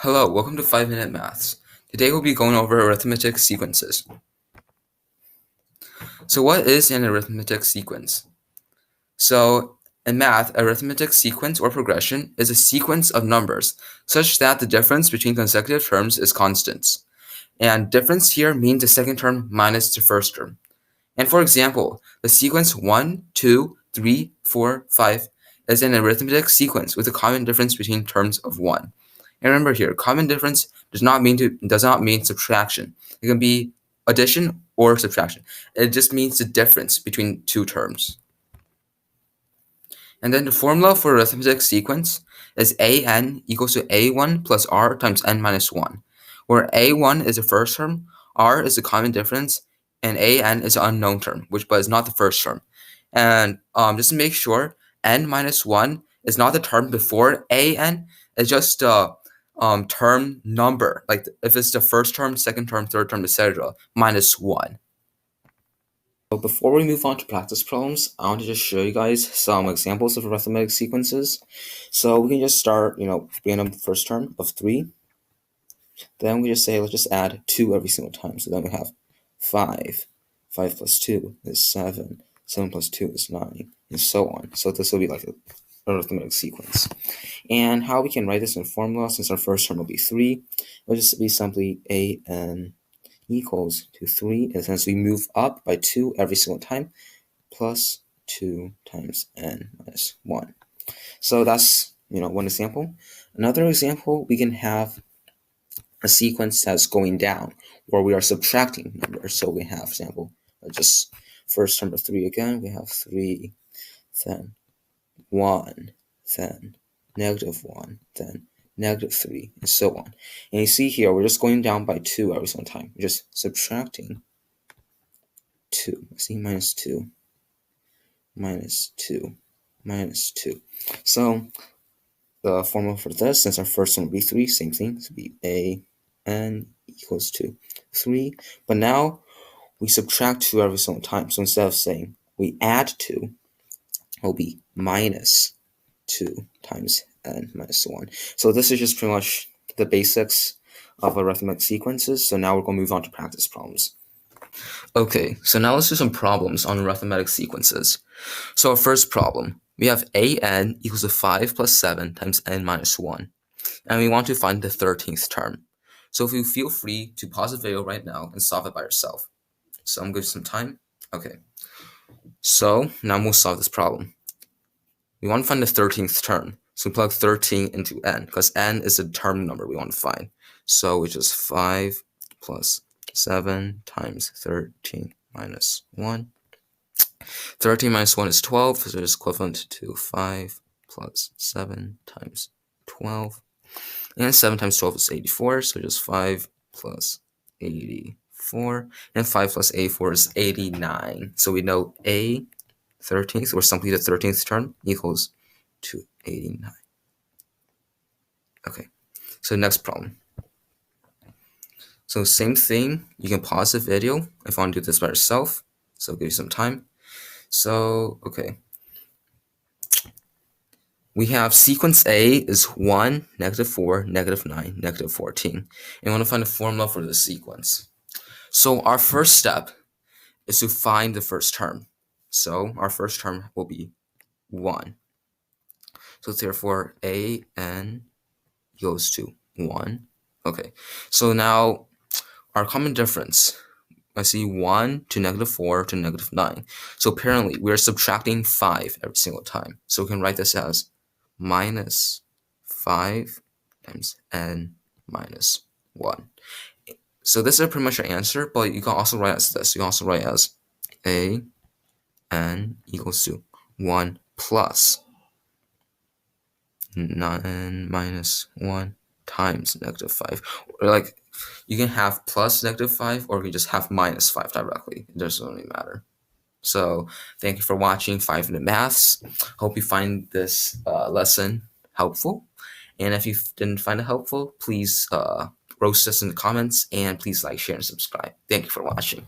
Hello, welcome to 5-Minute Maths. Today we'll be going over arithmetic sequences. So what is an arithmetic sequence? So in math, arithmetic sequence or progression is a sequence of numbers such that the difference between consecutive terms is constant. And difference here means the second term minus the first term. And for example, the sequence 1, 2, 3, 4, 5 is an arithmetic sequence with a common difference between terms of 1. And remember here, common difference does not mean subtraction. It can be addition or subtraction. It just means the difference between two terms. And then the formula for arithmetic sequence is an equals to a1 plus r times n minus 1, where a1 is the first term, r is the common difference, and an is an unknown term, but is not the first term. And just to make sure, n minus 1 is not the term before an, it's just the term number, like if it's the first term, second term, third term, etc., minus 1. So before we move on to practice problems, I want to just show you guys some examples of arithmetic sequences. So we can just start, random first term of 3. Then we just say, let's just add 2 every single time. So then we have 5. 5 plus 2 is 7. 7 plus 2 is 9, and so on. So this will be like an arithmetic sequence. And how we can write this in formula, since our first term will be 3, it'll just be simply an equals to 3, and since we move up by 2 every single time, plus 2 times n minus 1. So that's, one example. Another example, we can have a sequence that's going down, where we are subtracting numbers. So we have, for example, just first term of 3 again, we have 3, then 1, then -1, then -3, and so on. And you see here, we're just going down by 2 every single time. We're just subtracting 2. See, minus 2, minus 2, minus 2. So the formula for this, since our first one will be 3, same thing. So it'll be an equals to 3. But now we subtract 2 every single time. So instead of saying we add 2, it will be minus 2 times n minus 1. So this is just pretty much the basics of arithmetic sequences. So now we're going to move on to practice problems. Okay, so now let's do some problems on arithmetic sequences. So our first problem, we have an equals to 5 plus 7 times n minus 1. And we want to find the 13th term. So if you feel free to pause the video right now and solve it by yourself. So I'm going to give you some time. Okay, so now we'll solve this problem. We want to find the 13th term. So we plug 13 into n, because n is the term number we want to find. So which is 5 plus 7 times 13 minus 1. 13 minus 1 is 12, so it's equivalent to 5 plus 7 times 12. And 7 times 12 is 84, so just 5 plus 84. And 5 plus 84 is 89. So we know a 13th, or simply the 13th term, equals to 89. Okay, so next problem. So same thing, you can pause the video if you want to do this by yourself. So I'll give you some time. So, okay. We have sequence A is 1, -4, -9, -14. And we want to find a formula for this sequence. So our first step is to find the first term. So our first term will be 1. So therefore, an goes to 1. Okay, so now our common difference, I see 1 to -4 to -9. So apparently we are subtracting 5 every single time. So we can write this as minus 5 times n minus 1. So this is pretty much your answer, but you can also write as this. You can also write as n equals to 1 plus 9 minus 1 times -5. Or like, you can have plus -5, or you can just have minus 5 directly. It doesn't really matter. So thank you for watching 5-Minute Maths. Hope you find this lesson helpful. And if you didn't find it helpful, please roast us in the comments, and please like, share, and subscribe. Thank you for watching.